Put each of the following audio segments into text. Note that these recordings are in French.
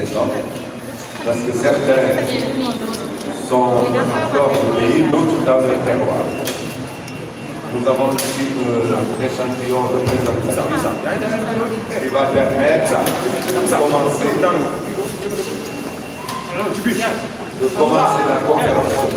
des hommes, parce que certains sont encore au pays, d'autres dans le terroir. Nous avons ici un échantillon représentatif qui va permettre de commencer la conférence en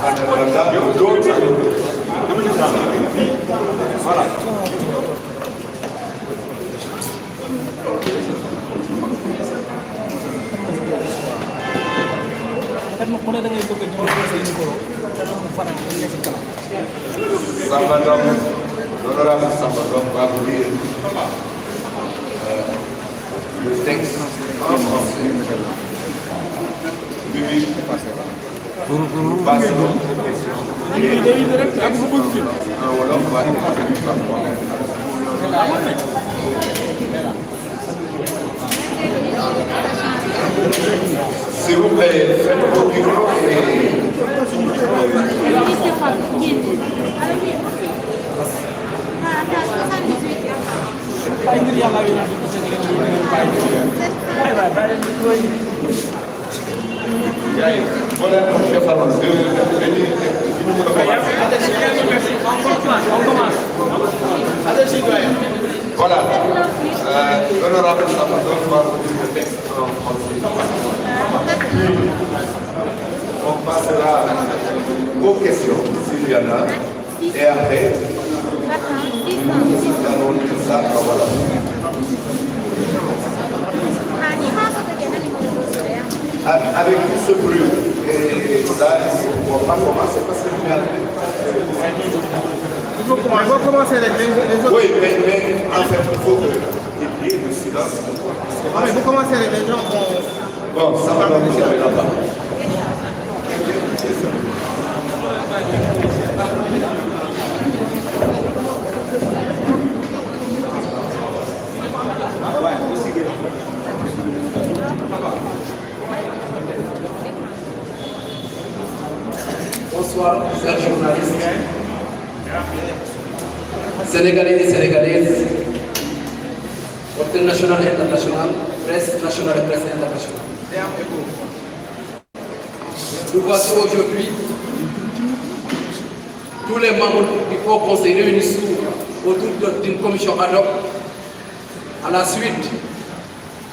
attendant d'autres. Voilà. L'honorable Sambadom va vous lire le texte en français. Puis, nous passons aux questions. Un Wolof va être traduit par moi-même. S'il vous plaît, faites vos bureaux et... Voilà. L'honorable Salvador va vous dire le texte en français. On passera aux questions, s'il y en a. Et après, nous allons dire ça. Voilà. Avec tout ce bruit, et ça, on ne va pas commencer parce que il faut commencer les autres. Oui, mais en fait, il faut qu'il y ait du silence. Mais vous commencez avec les gens. Bon, ça va vous avez là-bas. Bonsoir, chers journalistes, Sénégalais et Sénégalaises, porteurs national et international, presse nationale et presse internationale. Nous voici aujourd'hui tous les membres du Haut Conseil réunis autour d'une commission ad hoc à la suite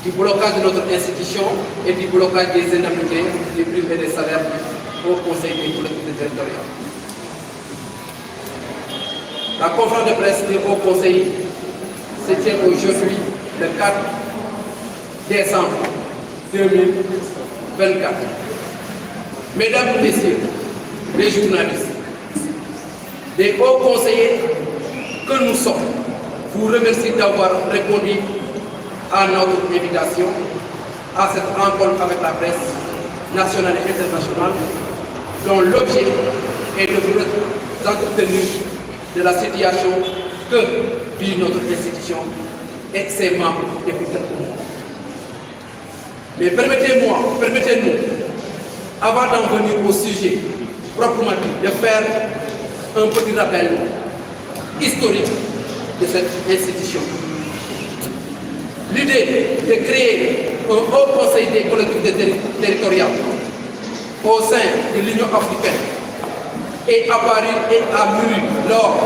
du blocage de notre institution et du blocage des indemnités, des primes et des salaires au Conseil des collectivités territoriales. La conférence de presse du Haut Conseil se tient aujourd'hui le 4 décembre 2024. Mesdames et Messieurs, les journalistes, les hauts conseillers que nous sommes, vous remercie d'avoir répondu à notre invitation à cette rencontre avec la presse nationale et internationale, dont l'objet est de vous entretenir de la situation que vit notre institution et ses membres depuis quelques mois. Mais permettez-nous, avant d'en venir au sujet proprement dit, de faire un petit rappel historique de cette institution. L'idée de créer un haut conseil des collectivités territoriales au sein de l'Union africaine est apparue et a mûri lors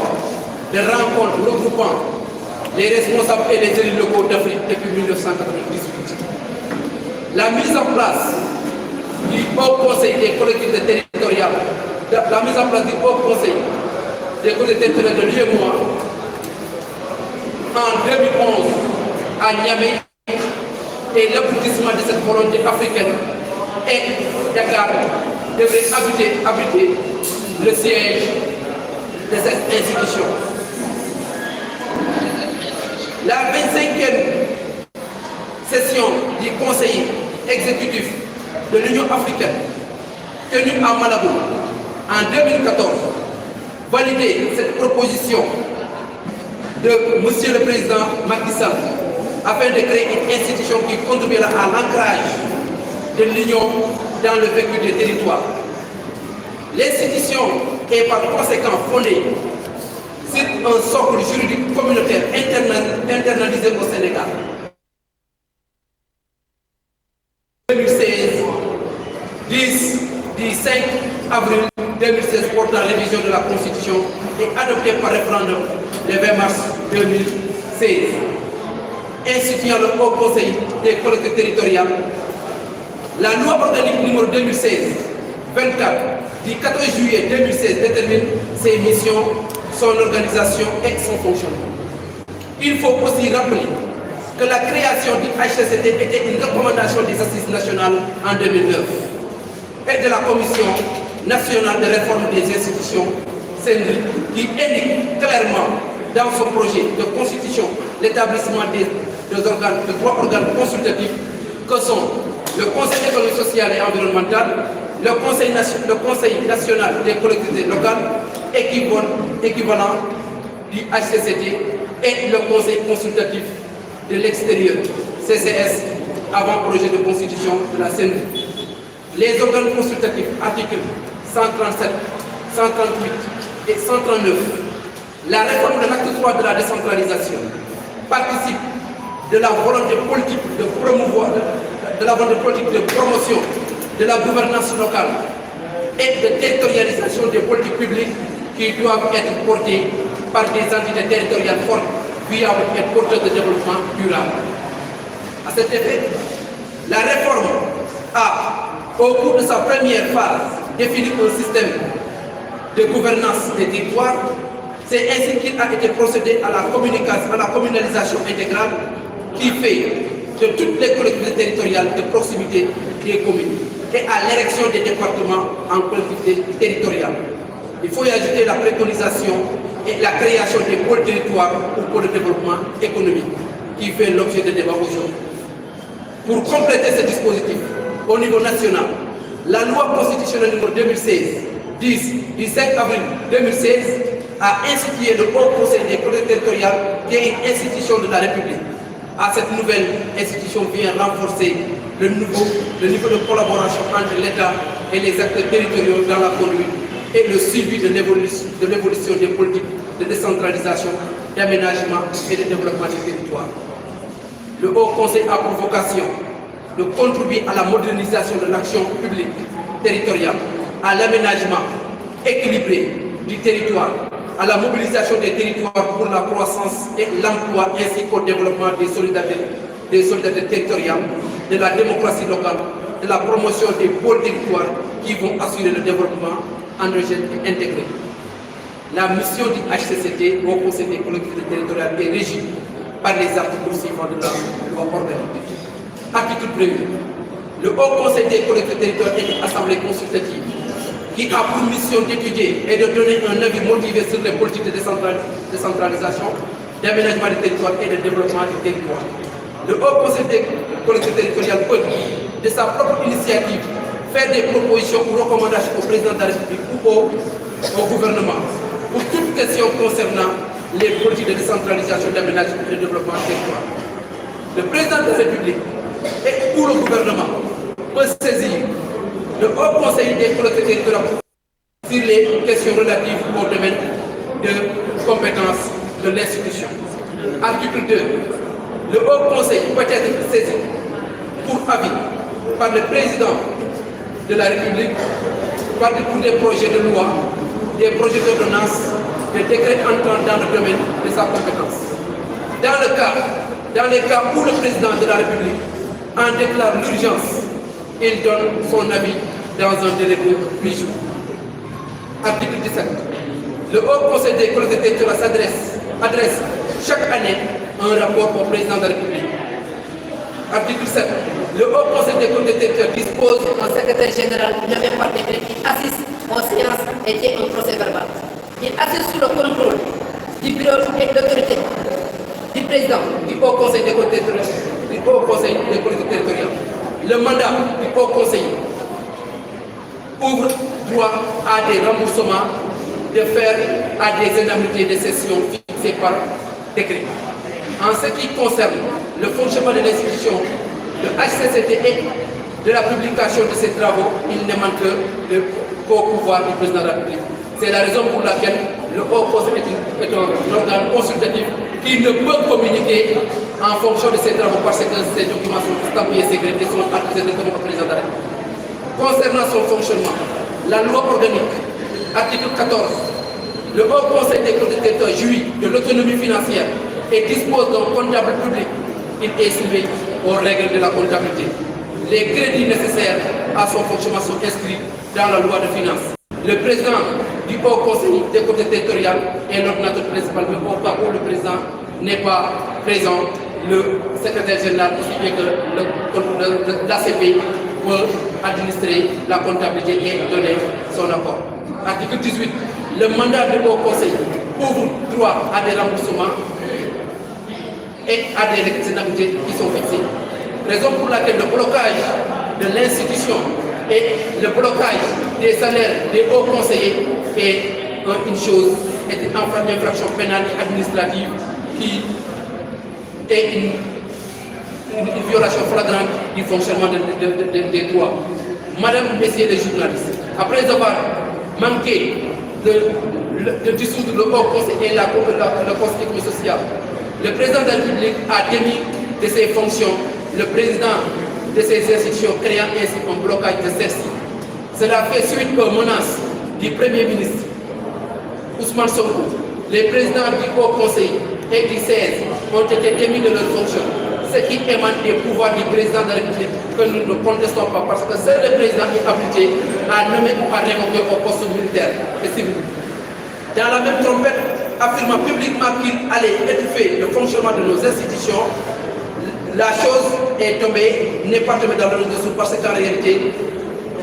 des rencontres regroupant les responsables et les élus locaux d'Afrique depuis 1998. La mise en place du Haut Conseil des collectivités territoriales, la mise en place du Haut Conseil des collectivités territoriales de l'UEMOA en 2011 à Niamey et l'aboutissement de cette volonté africaine et Dakar devrait abriter le siège de cette institution. La 25e session du Conseil exécutif de l'Union africaine tenue à Malabo en 2014 validait cette proposition de M. le Président Macky Sall afin de créer une institution qui contribuera à l'ancrage de l'Union dans le vécu des territoires. L'institution est par conséquent fondée sur un socle juridique communautaire internalisé au Sénégal. 10 du 5 avril 2016 portant révision de la Constitution et adopté par référendum le 20 mars 2016. Instituant le Haut Conseil des collectivités territoriales, la loi organique numéro 2016-24 du 14 juillet 2016 détermine ses missions, son organisation et son fonctionnement. Il faut aussi rappeler que la création du HCCT était une recommandation des Assises nationales en 2009 et de la Commission nationale de réforme des institutions, CNRI, qui indique clairement dans son projet de constitution l'établissement des trois organes consultatifs que sont le Conseil économique, social et environnemental, le Conseil national des collectivités locales, équivalent du HCCT, et le Conseil consultatif de l'extérieur, CCS, avant projet de constitution de la CNRI. Les organes consultatifs, articles 137, 138 et 139, la réforme de l'acte 3 de la décentralisation participe de la volonté politique de promouvoir, de la volonté politique de promotion de la gouvernance locale et de territorialisation des politiques publiques qui doivent être portées par des entités territoriales fortes, viables et porteuses de développement durable. À cet effet, la réforme a, au cours de sa première phase, défini un système de gouvernance des territoires. C'est ainsi qu'il a été procédé à la communalisation intégrale qui fait de toutes les collectivités territoriales de proximité des communes et à l'érection des départements en collectivités territoriales. Il faut y ajouter la préconisation et la création des pôles territoires ou pôles de développement économique qui fait l'objet de débats aujourd'hui. Pour compléter ce dispositif, au niveau national, la loi constitutionnelle numéro 2016-10 du 5 avril 2016 a institué le Haut Conseil des collectivités territoriales qui est une institution de la République. À cette nouvelle institution vient renforcer le niveau de collaboration entre l'État et les acteurs territoriaux dans la conduite et le suivi de l'évolution des politiques de décentralisation, d'aménagement et de développement des territoires. Le Haut Conseil a pour vocation de contribuer à la modernisation de l'action publique territoriale, à l'aménagement équilibré du territoire, à la mobilisation des territoires pour la croissance et l'emploi ainsi qu'au développement des solidarités territoriales, de la démocratie locale, de la promotion des pôles territoires qui vont assurer le développement endogène et intégré. La mission du HCCT au Conseil des collectivités territoriales est régie par les articles suivants de la loi organique. Article 1er. Le Haut Conseil des collectivités territoriales est une assemblée consultative qui a pour mission d'étudier et de donner un avis motivé sur les politiques de décentralisation, d'aménagement du territoire et de développement du territoire. Le Haut Conseil des collectivités territoriales peut, de sa propre initiative, faire des propositions ou recommandations au président de la République ou au gouvernement pour toute question concernant les politiques de décentralisation, d'aménagement et de développement du territoire. Le président de la République et ou le gouvernement peut saisir le Haut Conseil des collectivités territoriales sur les questions relatives au domaine de compétences de l'institution. Article 2. Le Haut Conseil peut être saisi pour avis par le président de la République pour des projets de loi, des projets d'ordonnance, des décrets entrant dans le domaine de sa compétence. Dans les cas où le président de la République en déclare l'urgence, il donne son avis dans un délai de 8 jours. Article 17. Le Haut Conseil des collectivités territoriales adresse chaque année un rapport au président de la République. Article 7. Le Haut Conseil des collectivités territoriales dispose un secrétaire général nommé par décret qui assiste aux séances et qui est un procès verbal. Il assiste sous le contrôle du bureau et de l'autorité du président du Haut Conseil des collectivités territoriales. Le mandat du Haut Conseil ouvre droit à des remboursements de faire à des indemnités de cession fixées par décret. En ce qui concerne le fonctionnement de l'institution, le HCCT et de la publication de ses travaux, il ne manque qu'au pouvoir du président de la République. C'est la raison pour laquelle le Haut Conseil est un organe consultatif qui ne peut communiquer en fonction de ses travaux parce que ces documents sont stampés et secrets et sont accusés de comme président de la République. Concernant son fonctionnement, la loi organique, article 14, le Haut Conseil des collectivités territoriales jouit de l'autonomie financière et dispose d'un comptable public. Il est soumis aux règles de la comptabilité. Les crédits nécessaires à son fonctionnement sont inscrits dans la loi de finances. Le président du Haut Conseil des collectivités territoriales est l'ordonnateur principal, mais au cas où le président n'est pas présent, le secrétaire général aussi bien que l'ACP peut administrer la comptabilité et donner son accord. Article 18. Le mandat du Haut Conseil ouvre droit à des remboursements et à des indemnités qui sont fixées. Raison pour laquelle le blocage de l'institution et le blocage des salaires des hauts conseillers est une chose, est une infraction pénale et administrative qui est une violation flagrante du fonctionnement des droits. Madame, Messieurs les journalistes, après avoir manqué de dissoudre le Haut Conseil et le Conseil économique et social, le président de la République a démis de ses fonctions le président de ces institutions, créant ainsi un blocage de celle-ci. Cela fait suite aux menaces du Premier ministre Ousmane Sonko. Les présidents du Haut Conseil et du 16 ont été démis de leurs fonctions, ce qui émane des pouvoirs du président de la République que nous ne contestons pas, parce que seul le président est habilité à nommer ou à révoquer au poste militaire et civil. Dans la même trompette, affirmant publiquement qu'il allait étouffer le fonctionnement de nos institutions, la chose est tombée, n'est pas tombée dans le dessous, parce qu'en réalité,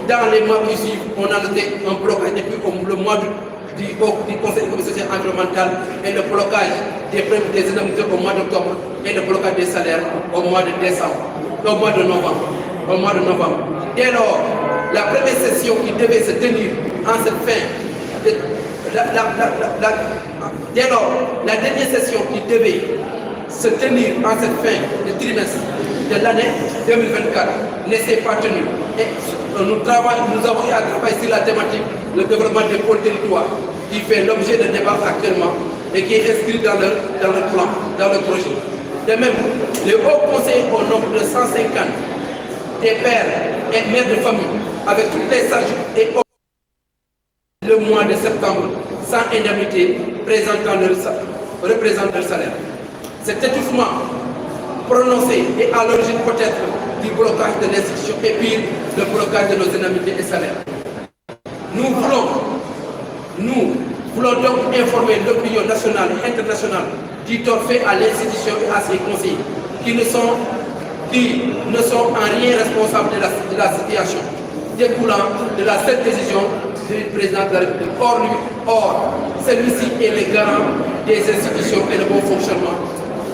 dans les mois qui suivent, on a noté un blocage depuis le mois du Conseil économique et social environnemental et le blocage des indemnités au mois d'octobre et le blocage des salaires au mois de décembre, au mois de novembre. Dès lors, la première session qui devait se tenir en cette fin, dès lors, la dernière session qui devait se tenir en cette fin de trimestre de l'année 2024 ne s'est pas tenue. Et nous avons eu à travailler sur la thématique, le développement des pôles territoires, qui fait l'objet de débats actuellement et qui est inscrit dans le plan, dans le projet. De même, le Haut Conseil au nombre de 150 des pères et mères de famille, avec toutes les charges et le mois de septembre, sans indemnité, représentant leur salaire. Cet étouffement prononcé est à l'origine peut-être du blocage de l'institution et puis le blocage de nos indemnités et salaires. Nous voulons donc informer l'opinion nationale et internationale du tort fait à l'institution et à ses conseillers qui ne sont en rien responsables de la situation découlant de la seule décision du président de la République. Or, celui-ci est le garant des institutions et le bon fonctionnement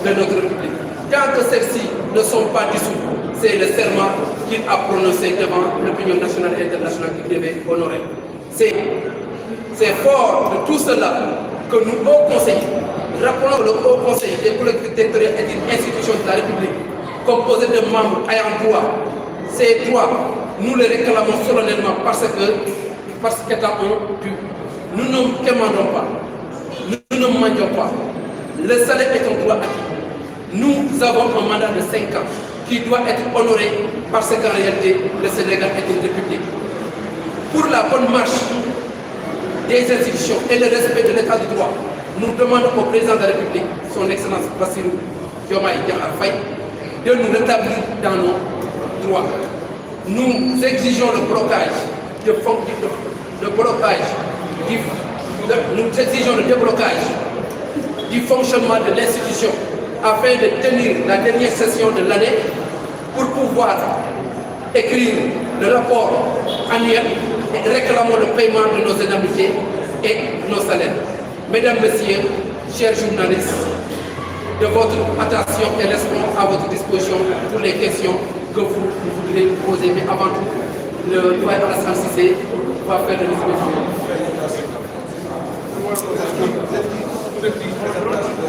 de notre République. Tant que celles-ci ne sont pas dissoutes, c'est le serment qu'il a prononcé devant l'opinion nationale et internationale qu'il devait honorer. C'est fort de tout cela que nous, Haut Conseil, rappelons que le Haut Conseil des collectivités territoriales est une institution de la République composée de membres ayant droit. Ces droits, nous les réclamons solennellement parce qu'étant un but, nous ne commandons pas, nous ne mendions pas. Le salaire est un droit acquis. Nous avons un mandat de 5 ans qui doit être honoré parce qu'en réalité, le Sénégal est une république. Pour la bonne marche des institutions et le respect de l'état de droit, nous demandons au président de la République, son Excellence Bassirou Diomaye Diakhar Faye, de nous rétablir dans nos droits. Nous exigeons le blocage nous exigeons le déblocage du fonctionnement de l'institution afin de tenir la dernière session de l'année pour pouvoir écrire le rapport annuel et réclamons le paiement de nos indemnités et nos salaires. Mesdames, Messieurs, chers journalistes, de votre attention et restons à votre disposition pour les questions que vous voudrez poser. Mais avant tout, le doyen Alassane Cissé va faire le disposition.